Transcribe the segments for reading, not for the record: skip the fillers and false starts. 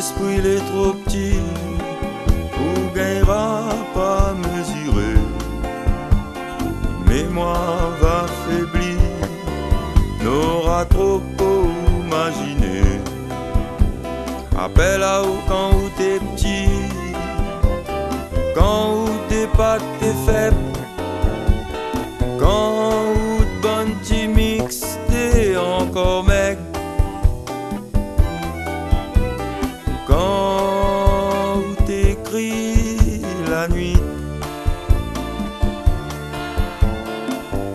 l'esprit il est trop petit ou gagnera pas mesurer. Mémoire va faiblir, n'aura trop imaginé. Appelle à où quand où t'es petit, quand où t'es pas t'es faible, quand où de bonne t'y mix t'es encore mec. Quand où t'écris la nuit,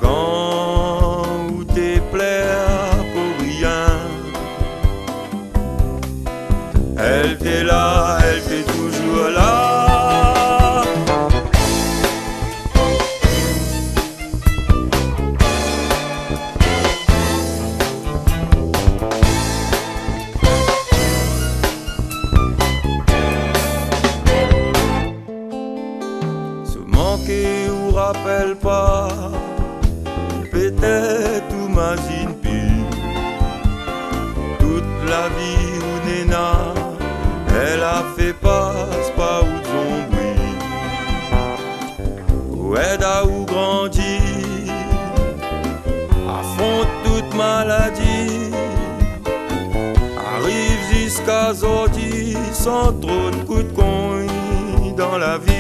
quand où t'es plaire pour rien. Elle t'est là, elle t'est toujours là. Se manquer ou rappelle pas, peut-être ou imagine plus. Toute la vie ou Nena, elle a fait passe pas ou zombie, ou aide à ou grandi, affronte toute maladie, arrive jusqu'à Zordi sans trop de coups de coin dans la vie.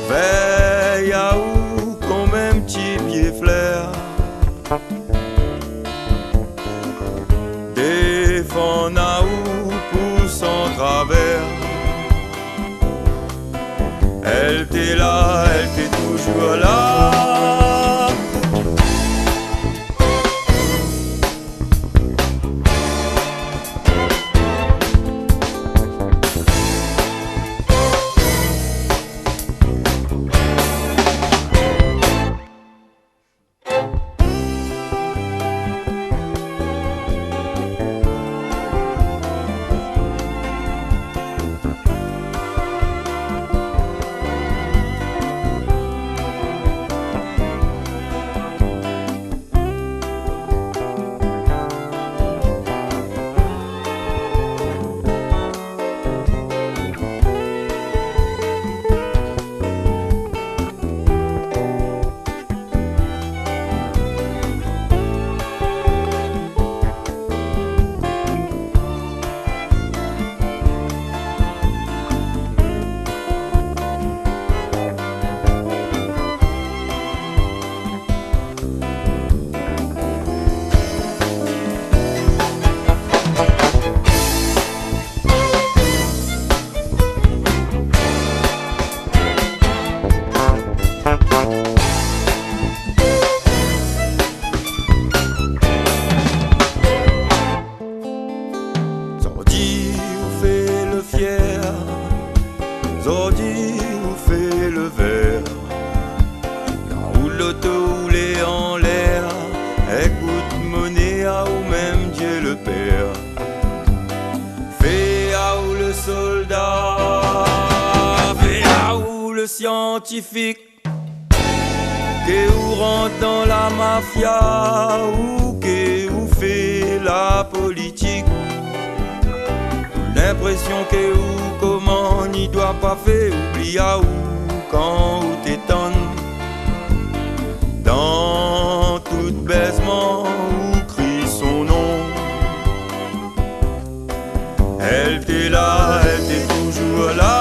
Veille à où quand même petit pied flair, défend à où pousse en travers. Elle t'est là, elle t'est toujours là. Zordi ou fait le verre, là où l'auto roulait en l'air, écoute monnaie à ou même Dieu le Père. Fait à où le soldat, fait à où le scientifique, que ou rentre dans la mafia, ou que ou fait la politique. L'impression que ou comment n'y doit pas faire oublier à ou quand ou t'étonne. Dans tout baisement ou crie son nom. Elle t'est là, elle t'est toujours là.